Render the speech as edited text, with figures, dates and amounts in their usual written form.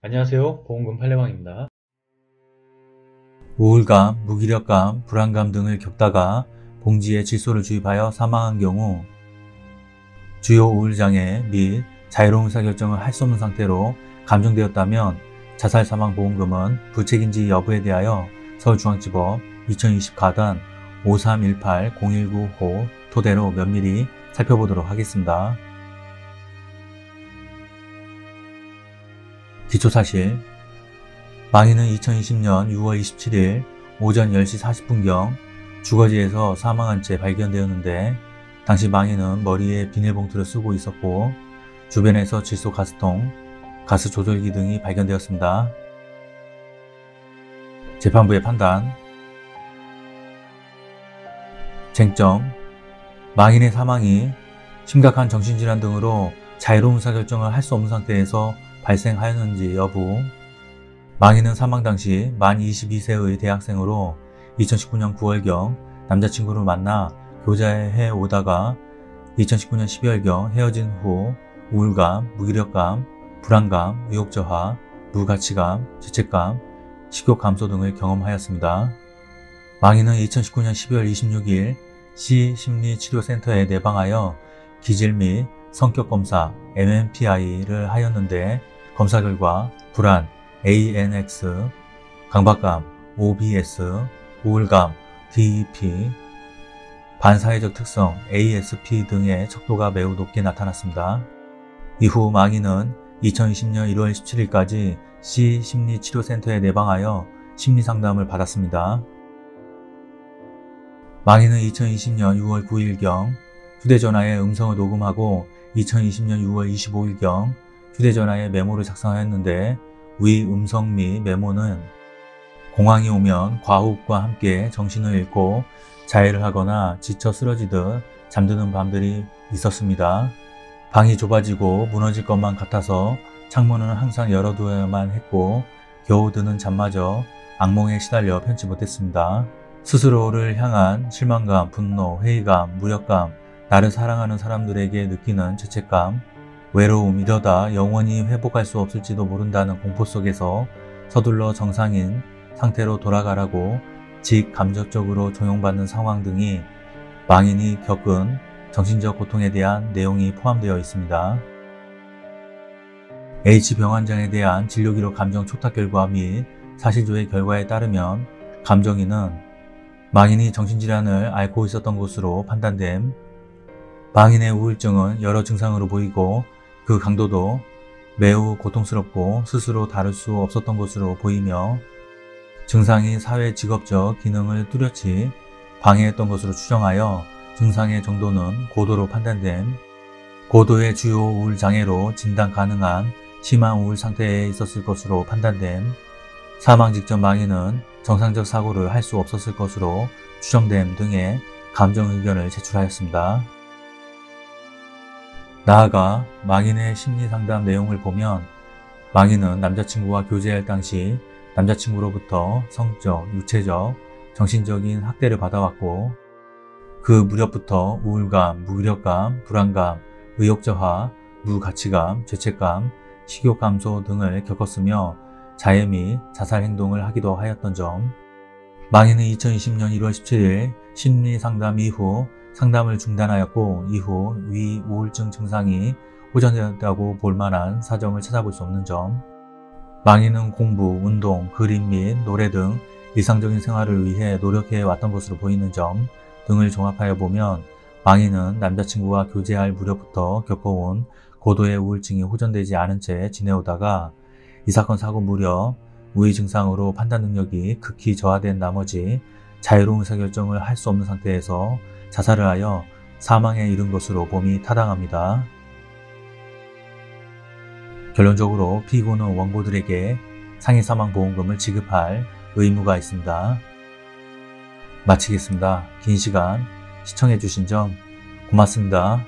안녕하세요. 보험금 팔례방입니다. 우울감, 무기력감, 불안감 등을 겪다가 봉지에 질소를 주입하여 사망한 경우 주요 우울장애 및 자유로운 의사결정을 할 수 없는 상태로 감정되었다면 자살사망보험금은 부책인지 여부에 대하여 서울중앙지법 2020 가단 5318-019호 토대로 면밀히 살펴보도록 하겠습니다. 기초사실, 망인은 2020년 6월 27일 오전 10시 40분경 주거지에서 사망한 채 발견되었는데, 당시 망인은 머리에 비닐봉투를 쓰고 있었고 주변에서 질소 가스통, 가스 조절기 등이 발견되었습니다. 재판부의 판단. 쟁점, 망인의 사망이 심각한 정신질환 등으로 자유로운 의사결정을 할 수 없는 상태에서 발생하였는지 여부. 망인은 사망 당시 만 22세의 대학생으로 2019년 9월경 남자친구를 만나 교제해 오다가 2019년 12월경 헤어진 후 우울감, 무기력감, 불안감, 의욕저하, 무가치감, 죄책감, 식욕 감소 등을 경험하였습니다. 망인은 2019년 12월 26일 시심리치료센터에 내방하여 기질 및 성격검사 MMPI를 하였는데, 검사 결과 불안 ANX, 강박감 OBS, 우울감 DEP, 반사회적 특성 ASP 등의 척도가 매우 높게 나타났습니다. 이후 망인은 2020년 1월 17일까지 시심리치료센터에 내방하여 심리상담을 받았습니다. 망인은 2020년 6월 9일경 휴대전화에 음성을 녹음하고 2020년 6월 25일경 휴대전화에 메모를 작성하였는데, 위 음성 및 메모는 공황이 오면 과호흡과 함께 정신을 잃고 자해를 하거나 지쳐 쓰러지듯 잠드는 밤들이 있었습니다. 방이 좁아지고 무너질 것만 같아서 창문은 항상 열어두어야만 했고 겨우 드는 잠마저 악몽에 시달려 편치 못했습니다. 스스로를 향한 실망감, 분노, 회의감, 무력감, 나를 사랑하는 사람들에게 느끼는 죄책감, 외로움, 이러다 영원히 회복할 수 없을지도 모른다는 공포 속에서 서둘러 정상인 상태로 돌아가라고 직감적으로 종용받는 상황 등이 망인이 겪은 정신적 고통에 대한 내용이 포함되어 있습니다. H병환장에 대한 진료기록 감정 촉탁 결과 및 사실조회 결과에 따르면 감정인은 망인이 정신질환을 앓고 있었던 것으로 판단됨. 망인의 우울증은 여러 증상으로 보이고 그 강도도 매우 고통스럽고 스스로 다룰 수 없었던 것으로 보이며, 증상이 사회 직업적 기능을 뚜렷이 방해했던 것으로 추정하여 증상의 정도는 고도로 판단됨. 고도의 주요 우울 장애로 진단 가능한 심한 우울 상태에 있었을 것으로 판단됨. 사망 직전 망인은 정상적 사고를 할 수 없었을 것으로 추정됨 등의 감정 의견을 제출하였습니다. 나아가 망인의 심리상담 내용을 보면, 망인은 남자친구와 교제할 당시 남자친구로부터 성적, 육체적, 정신적인 학대를 받아왔고, 그 무렵부터 우울감, 무기력감, 불안감, 의욕저하, 무가치감, 죄책감, 식욕 감소 등을 겪었으며 자해 및 자살 행동을 하기도 하였던 점. 망인은 2020년 1월 17일 심리상담 이후 상담을 중단하였고, 이후 위 우울증 증상이 호전되었다고 볼 만한 사정을 찾아볼 수 없는 점. 망인은 공부, 운동, 그림 및 노래 등 일상적인 생활을 위해 노력해 왔던 것으로 보이는 점 등을 종합하여 보면, 망인은 남자친구와 교제할 무렵부터 겪어온 고도의 우울증이 호전되지 않은 채 지내오다가 이 사건 사고 무렵 우위 증상으로 판단 능력이 극히 저하된 나머지 자유로운 의사결정을 할 수 없는 상태에서 자살을 하여 사망에 이른 것으로 봄이 타당합니다. 결론적으로 피고는 원고들에게 상해사망보험금을 지급할 의무가 있습니다. 마치겠습니다. 긴 시간 시청해주신 점 고맙습니다.